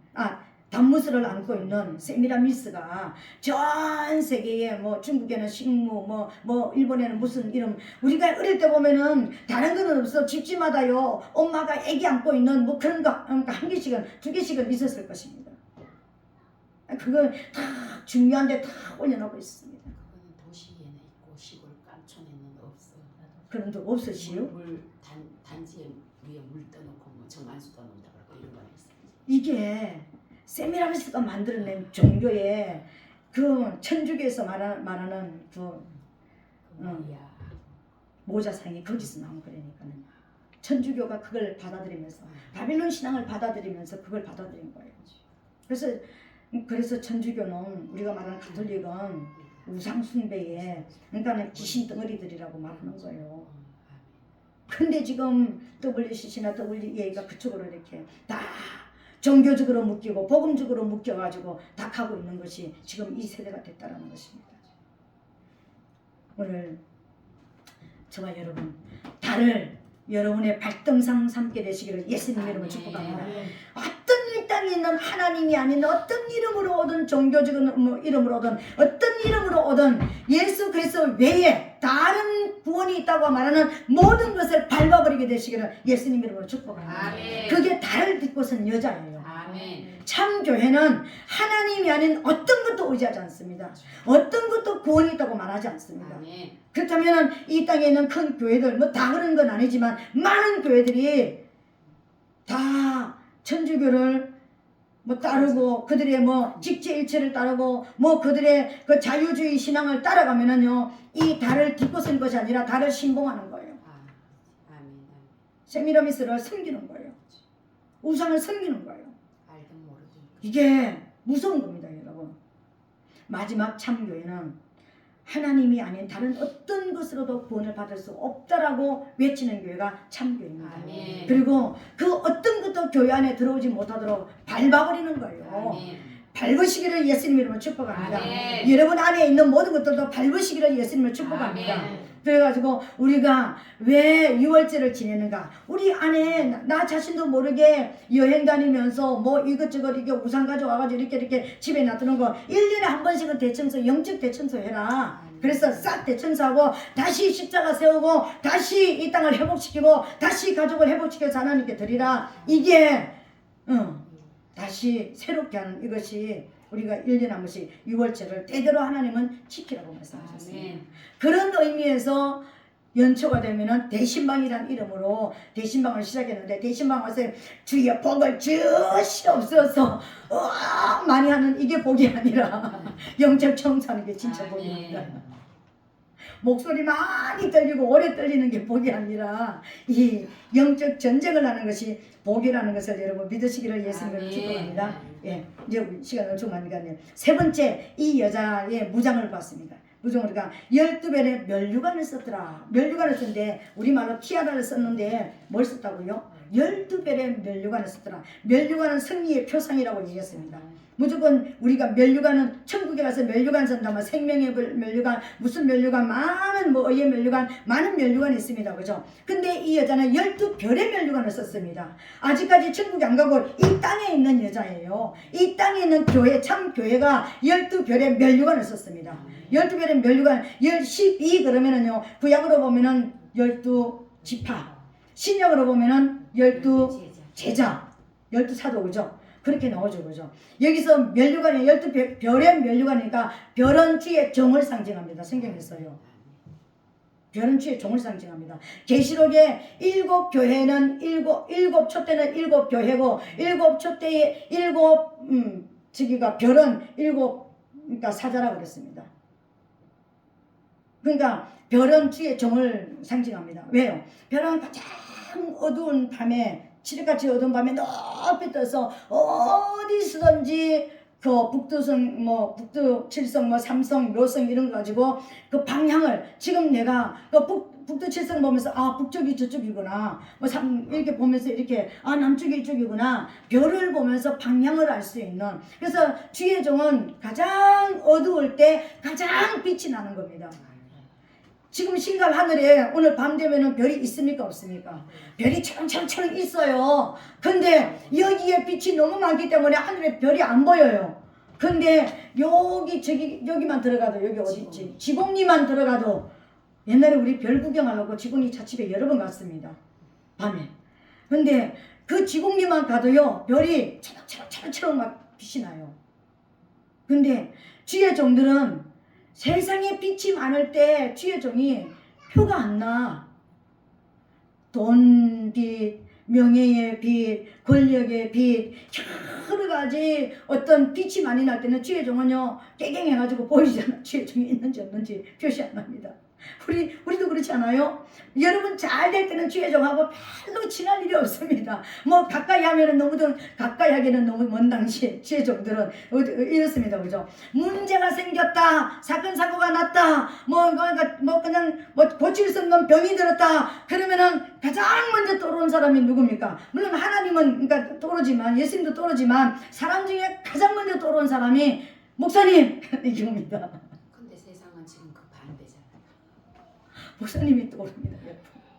A: 단무스를 안고 있는 세미라미스가 전 세계에 뭐 중국에는 식무 뭐 일본에는 무슨 이름 우리가 어릴 때 보면은 다른 거는 없어 집집마다요 엄마가 애기 안고 있는 뭐 그런 거 한 개씩은 두 개씩은 있었을 것입니다. 그건 다 중요한데 다 올려놓고 있습니다.
B: 그거는 도시에는 있고 시골 깜촌에는 없어.
A: 그런 데 없으시요?
B: 단지에 위에 물 떠놓고 뭐 정만수 떠놓는다 그러고 이런 거 있어.
A: 이게 세미라미스가 만들어낸 종교의 그 천주교에서 말하는 그
B: 뭐야?
A: 모자상이 거기서 나온 거라니까요. 천주교가 그걸 받아들이면서 바빌론 신앙을 받아들이면서 그걸 받아들인 거예요. 그래서 천주교는 우리가 말하는 가톨릭은 우상 숭배에 그러니까 귀신 덩어리들이라고 말하는 거예요. 근데 지금 WCC나 WEA가 그쪽으로 이렇게 다 종교적으로 묶이고 복음적으로 묶여가지고 다 가고 있는 것이 지금 이 세대가 됐다는 것입니다. 오늘 저와 여러분 달을 여러분의 발등상 삼게 되시기를 예수님 이름으로 축복합니다. 어떤 이 땅에 있는 하나님이 아닌 어떤 이름으로 오든 종교적인 뭐 이름으로 오든 어떤 이름으로 오든 예수 그리스도 외에 다른 구원이 있다고 말하는 모든 것을 밟아버리게 되시기를 예수님 이름으로 축복합니다.
B: 아멘.
A: 그게 달을 딛고선 여자예요.
B: 아멘.
A: 참 교회는 하나님이 아닌 어떤 것도 의지하지 않습니다. 어떤 것도 구원이 있다고 말하지 않습니다.
B: 아멘.
A: 그렇다면 이 땅에 있는 큰 교회들 뭐 다 그런 건 아니지만 많은 교회들이 다 천주교를 뭐 따르고 그들의 뭐 직제일체를 따르고 뭐 그들의 그 자유주의 신앙을 따라가면은요 이 달을 딛고 선 것이 아니라 달을 신봉하는 거예요.
B: 아멘.
A: 세미라미스를 섬기는 거예요. 우상을 섬기는 거예요.
B: 알든 모르든.
A: 이게 무서운 겁니다, 여러분. 마지막 참교회는 하나님이 아닌 다른 어떤 것으로도 구원을 받을 수 없다라고 외치는 교회가 참교회입니다.
B: 아멘.
A: 그리고 그 어떤 것도 교회 안에 들어오지 못하도록 밟아버리는 거예요.
B: 아멘.
A: 밟으시기를 예수님 이름으로 축복합니다.
B: 아멘.
A: 여러분 안에 있는 모든 것들도 밟으시기를 예수님을 축복합니다.
B: 아멘.
A: 그래가지고 우리가 왜 6월절을 지내는가? 우리 안에 나 자신도 모르게 여행 다니면서 뭐 이것저것 이게 우산 가져와가지고 이렇게 집에 놔두는 거 1년에 한 번씩은 대청소, 영적 대청소 해라. 그래서 싹 대청소하고 다시 십자가 세우고 다시 이 땅을 회복시키고 다시 가족을 회복시켜서 하나님께 드리라. 이게 다시 새롭게 하는 이것이 우리가 1년에 한 번씩 6월절을 때대로 하나님은 지키라고 말씀하셨습니다. 그런 의미에서 연초가 되면은 대신방이라는 이름으로 대신방을 시작했는데 대신방 와서 주의 복을 주시옵소서 많이 하는 이게 복이 아니라 영적 청소하는 게 진짜 복입니다. 목소리 많이 떨리고 오래 떨리는 게 복이 아니라 이 영적 전쟁을 하는 것이 복이라는 것을 여러분 믿으시기를 예수님을 축복합니다. 예, 이제 시간을 좀 많이 갔네요. 세 번째, 이 여자의 무장을 봤습니다. 무장을 우리가 12별의 면류관을 썼더라. 면류관을 썼는데 우리말로 티아라를 썼는데 뭘 썼다고요? 12별의 면류관을 썼더라. 면류관은 승리의 표상이라고 얘기했습니다. 무조건 우리가 면류관은 천국에 가서 면류관 선다면 생명의 면류관 무슨 면류관 많은 뭐 의의 면류관 많은 면류관이 있습니다. 그죠? 근데 이 여자는 12별의 면류관을 썼습니다. 아직까지 천국에 안 가고 이 땅에 있는 여자예요. 이 땅에 있는 교회 참 교회가 12별의 면류관을 썼습니다. 12별의 면류관 12 그러면은요 구약으로 보면은 12지파 신약으로 보면은 12제자 12사도 그죠? 그렇게 나오죠. 그죠? 여기서 면류관이 12별의 면류관이니까 별은 주의 종을 상징합니다. 성경에서요. 별은 주의 종을 상징합니다. 계시록의 7교회는 7촛대는 7교회고 7촛대의 7 별은 7 그러니까 사자라고 그랬습니다. 그러니까 별은 주의 종을 상징합니다. 왜요? 별은 가장 어두운 밤에 칠흑같이 어두운 밤에 높이 떠서 어디서든지 그 북두성 뭐 북두칠성 뭐 삼성 묘성 이런 거 가지고 그 방향을 지금 내가 그 북두칠성 보면서 아 북쪽이 저쪽이구나 뭐 이렇게 보면서 이렇게 아 남쪽이 이쪽이구나 별을 보면서 방향을 알 수 있는 그래서 주의 종은 가장 어두울 때 가장 빛이 나는 겁니다. 지금 신갈 하늘에 오늘 밤 되면은 별이 있습니까 없습니까? 별이 차랑차랑 있어요. 근데 여기에 빛이 너무 많기 때문에 하늘에 별이 안 보여요. 근데 여기만 들어가도 여기 어디 있지? 지공리만 들어가도 옛날에 우리 별 구경하려고 지공리 찻집에 여러 번 갔습니다. 밤에. 근데 그 지공리만 가도요 별이 차랑차랑 막 빛이 나요. 근데 주의 종들은 세상에 빛이 많을 때 주의 종이 표가 안 나. 돈 빛, 명예의 빛, 권력의 빛, 여러 가지 어떤 빛이 많이 날 때는 주의 종은요 깨갱해가지고 보이잖아. 주의 종이 있는지 없는지 표시 안 납니다. 우리도 그렇지 않아요? 여러분 잘 될 때는 주의 종하고 별로 친할 일이 없습니다. 뭐 가까이 하면은 가까이 하기는 너무 먼 당시에 주의 종들은 이렇습니다. 그죠? 문제가 생겼다, 사건 사고가 났다, 그냥 고칠 수 없는 병이 들었다. 그러면은 가장 먼저 떠오르는 사람이 누굽니까? 물론 하나님은 그러니까 떠오르지만 예수님도 떠오르지만 사람 중에 가장 먼저 떠오르는 사람이 목사님 이겁니다.
B: 근데 세상은 지금 그 반대잖아.
A: 목사님이 떠오릅니다.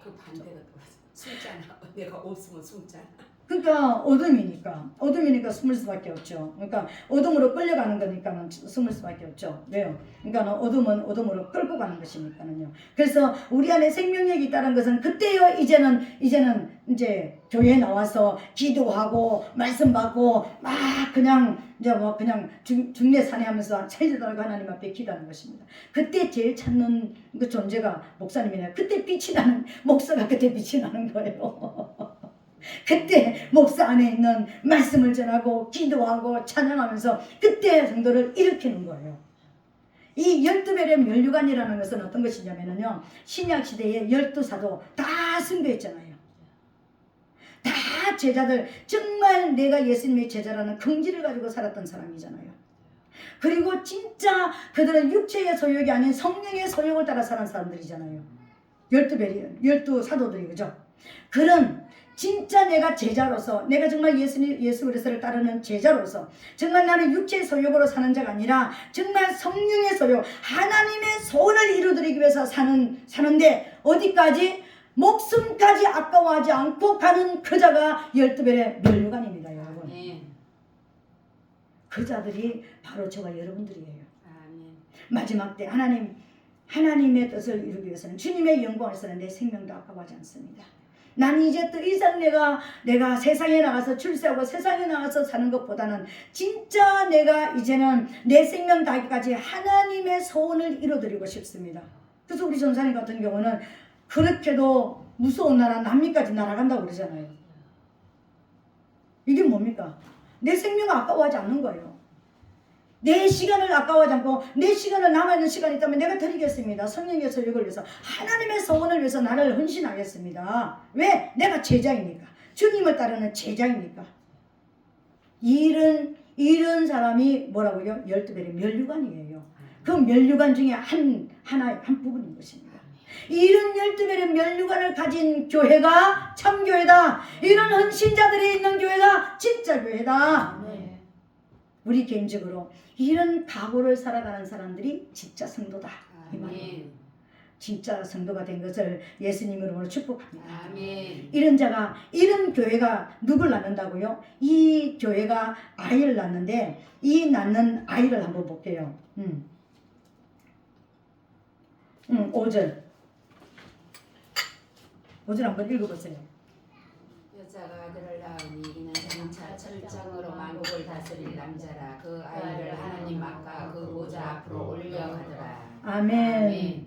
B: 그 반대가 돌아서 숨잖아. 내가 없으면 숨잖아.
A: 그러니까 어둠이니까 숨을 수밖에 없죠. 그러니까 어둠으로 끌려가는 거니까는 숨을 수밖에 없죠. 왜요? 그러니까 어둠은 어둠으로 끌고 가는 것이니까는요. 그래서 우리 안에 생명력이 있다는 것은 그때요. 이제는 이제 교회에 나와서 기도하고 말씀 받고 막 그냥 이제 뭐 그냥 중례 산회하면서 체질달고 하나님 앞에 기도하는 것입니다. 그때 제일 찾는 그 존재가 목사님이네요. 그때 빛이 나는 목사가 그때 빛이 나는 거예요. 그때 목사 안에 있는 말씀을 전하고 기도하고 찬양하면서 그때 성도를 일으키는 거예요. 이 12별의 면류관이라는 것은 어떤 것이냐면요, 신약시대에 12사도 다 순교했잖아요. 다 제자들, 정말 내가 예수님의 제자라는 긍지를 가지고 살았던 사람이잖아요. 그리고 진짜 그들은 육체의 소욕이 아닌 성령의 소욕을 따라 사는 사람들이잖아요. 12사도들이, 그죠? 그런 진짜 내가 제자로서, 내가 정말 예수 그리스도를 따르는 제자로서, 정말 나는 육체의 소욕으로 사는 자가 아니라 정말 성령의 소욕, 하나님의 소원을 이루드리기 위해서 사는데 어디까지? 목숨까지 아까워하지 않고 가는 그 자가 12별의 면류관입니다, 여러분.
B: 아멘.
A: 그 자들이 바로 저와 여러분들이에요.
B: 아멘.
A: 마지막 때 하나님의 뜻을 이루기 위해서는, 주님의 영광을 위해서는 내 생명도 아까워하지 않습니다. 난 이제 더 이상 내가 세상에 나가서 출세하고 세상에 나가서 사는 것보다는 진짜 내가 이제는 내 생명 다기까지 하나님의 소원을 이루어드리고 싶습니다. 그래서 우리 전사님 같은 경우는 그렇게도 무서운 나라 남미까지 날아간다고 그러잖아요. 이게 뭡니까? 내 생명을 아까워하지 않는 거예요. 내 시간을 아까워하지 않고 내 시간을 남아있는 시간이 있다면 내가 드리겠습니다. 성령의 소욕을 위해서, 하나님의 소원을 위해서 나를 헌신하겠습니다. 왜? 내가 제자이니까. 주님을 따르는 제자이니까. 이런 사람이 뭐라고요? 12별의 면류관이에요. 그 면류관 중에 한 부분인 것입니다. 이런 12별의 면류관을 가진 교회가 참교회다. 이런 헌신자들이 있는 교회가 진짜 교회다.
B: 네.
A: 우리 개인적으로 이런 각오를 살아가는 사람들이 진짜 성도다. 이 말이에요.
B: 아멘.
A: 진짜 성도가 된 것을 예수님으로 축복합니다.
B: 아멘.
A: 이런 교회가 누굴 낳는다고요? 이 교회가 아이를 낳는데 이 낳는 아이를 한번 볼게요. 5절 한번 읽어보세요.
B: 여자가 아들을 낳으니 이는 장차 철장으로 만국을 다스릴 남자라. 그 아이를 하나님 아까 그 보좌 앞으로 올려가더라.
A: 아멘.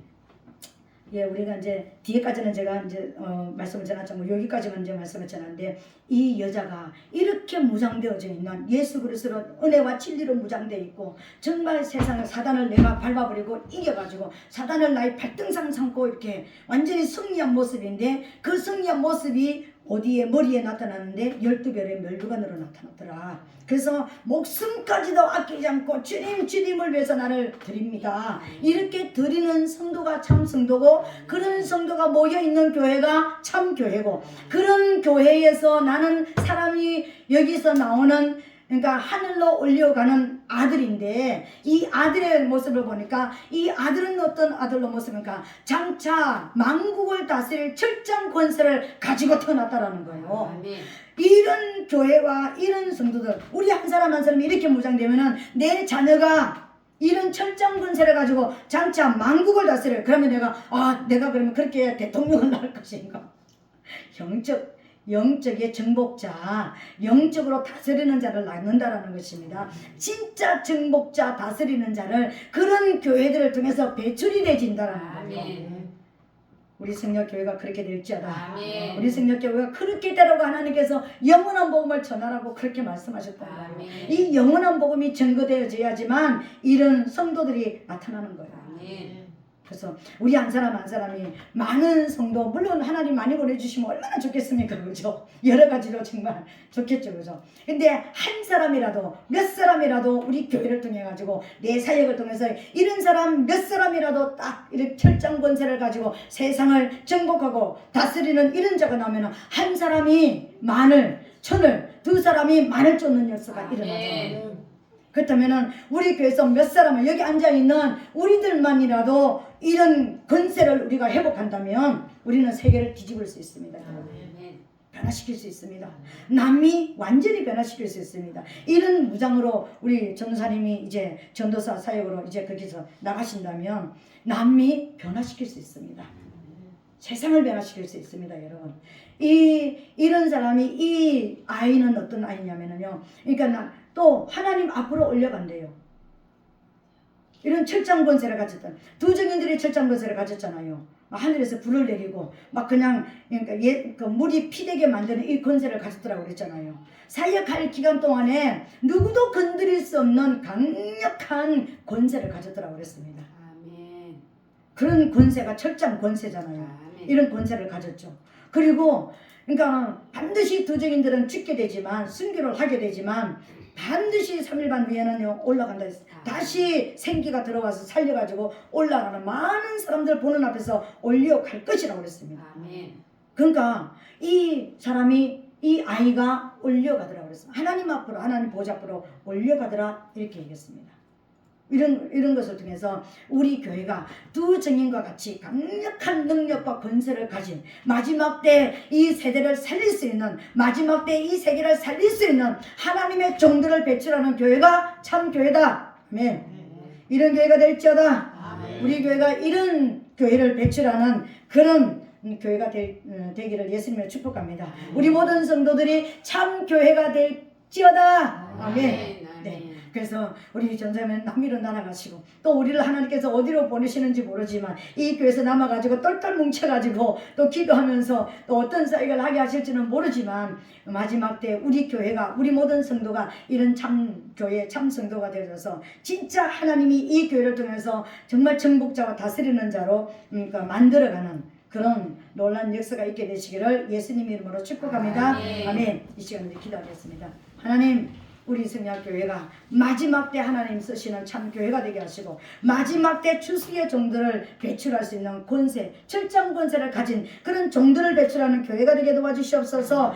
A: 예, 우리가 이제 뒤에까지는 제가 이제 말씀을 전하자면 여기까지만 이제 말씀을 전하는데, 이 여자가 이렇게 무장되어져 있는, 예수 그리스도로 은혜와 진리로 무장되어 있고 정말 세상의 사단을 내가 밟아버리고 이겨가지고 사단을 나의 발등상 삼고 이렇게 완전히 승리한 모습인데, 그 승리한 모습이 어디에? 머리에 나타나는데 12별의 면류관으로 나타났더라. 그래서 목숨까지도 아끼지 않고 주님을 위해서 나를 드립니다. 이렇게 드리는 성도가 참 성도고, 그런 성도가 모여있는 교회가 참 교회고, 그런 교회에서 나는 사람이 여기서 나오는 그러니까 하늘로 올려가는 아들인데 이 아들의 모습을 보니까 이 아들은 어떤 아들로 모습입니까? 장차 만국을 다스릴 철장 권세를 가지고 태어났다라는 거예요.
B: 아멘.
A: 이런 교회와 이런 성도들, 우리 한 사람 한 사람이 이렇게 무장되면은 내 자녀가 이런 철장 권세를 가지고 장차 만국을 다스려. 그러면 내가 그러면 그렇게 대통령을 낳을 것인가? 영적의 정복자, 영적으로 다스리는 자를 낳는다라는 것입니다. 진짜 정복자, 다스리는 자를 그런 교회들을 통해서 배출이 되진다라는 거예요.
B: 아멘.
A: 우리 성령교회가 그렇게 될지어다.
B: 아멘.
A: 우리 성령교회가 그렇게 되라고 하나님께서 영원한 복음을 전하라고 그렇게 말씀하셨던 거예요.
B: 아멘.
A: 이 영원한 복음이 증거되어져야지만 이런 성도들이 나타나는 거예요.
B: 아멘.
A: 그래서 우리 한 사람 한 사람이 많은 성도, 물론 하나님 많이 보내주시면 얼마나 좋겠습니까? 그죠? 여러 가지로 정말 좋겠죠. 그죠? 근데 한 사람이라도, 몇 사람이라도 우리 교회를 통해가지고 내 사역을 통해서 이런 사람 몇 사람이라도 딱 이렇게 철장 권세를 가지고 세상을 정복하고 다스리는 이런 자가 나오면 한 사람이 만을, 천을, 두 사람이 만을 쫓는 역사가 일어나잖아요. 그렇다면 우리 교회에서 몇 사람을 여기 앉아있는 우리들만이라도 이런 권세를 우리가 회복한다면 우리는 세계를 뒤집을 수 있습니다.
B: 아멘.
A: 변화시킬 수 있습니다. 남이 완전히 변화시킬 수 있습니다. 이런 무장으로 우리 전도사님이 이제 전도사 사역으로 이제 거기서 나가신다면 남이 변화시킬 수 있습니다. 세상을 변화시킬 수 있습니다, 여러분. 이런 사람이, 이 아이는 어떤 아이냐면요. 그러니까 또 하나님 앞으로 올려간대요. 이런 철장 권세를 가졌던 두 증인들이 철장 권세를 가졌잖아요. 하늘에서 불을 내리고 막 그냥 그러니까 그 물이 피되게 만드는 이 권세를 가졌더라고 그랬잖아요. 사역할 기간 동안에 누구도 건드릴 수 없는 강력한 권세를 가졌더라고 그랬습니다.
B: 아멘.
A: 그런 권세가 철장 권세잖아요.
B: 아멘.
A: 이런 권세를 가졌죠. 그리고 그러니까 반드시 두 증인들은 죽게 되지만, 순교를 하게 되지만 반드시 3일반 후에는 올라간다 했어요. 다시 생기가 들어와서 살려가지고 올라가는 많은 사람들 보는 앞에서 올려갈 것이라고 그랬습니다.
B: 아멘.
A: 그러니까 이 사람이, 이 아이가 올려가더라 그랬습니다. 하나님 앞으로, 하나님 보좌 앞으로 올려가더라 이렇게 얘기했습니다. 이런 것을 통해서 우리 교회가 두 증인과 같이 강력한 능력과 권세를 가진 마지막 때 이 세대를 살릴 수 있는, 마지막 때 이 세계를 살릴 수 있는 하나님의 종들을 배출하는 교회가 참 교회다. 아멘. 이런 교회가 될지어다.
B: 아멘.
A: 우리 교회가 이런 교회를 배출하는 그런 교회가 되기를 예수님을 축복합니다. 우리 모든 성도들이 참 교회가 될지어다. 아멘. 네. 그래서 우리 전자면 남미로 날아가시고 또 우리를 하나님께서 어디로 보내시는지 모르지만 이 교회에서 남아가지고 똘똘 뭉쳐가지고 또 기도하면서 또 어떤 사역을 하게 하실지는 모르지만 마지막 때 우리 교회가, 우리 모든 성도가 이런 참 교회, 참 성도가 되어서 진짜 하나님이 이 교회를 통해서 정말 정복자와 다스리는 자로 만들어가는 그런 놀라운 역사가 있게 되시기를 예수님 이름으로 축복합니다. 아멘. 이 시간에 기도하겠습니다. 하나님, 우리 성령교회가 마지막 때 하나님 쓰시는 참 교회가 되게 하시고 마지막 때 추수의 종들을 배출할 수 있는 권세, 철장 권세를 가진 그런 종들을 배출하는 교회가 되게 도와주시옵소서.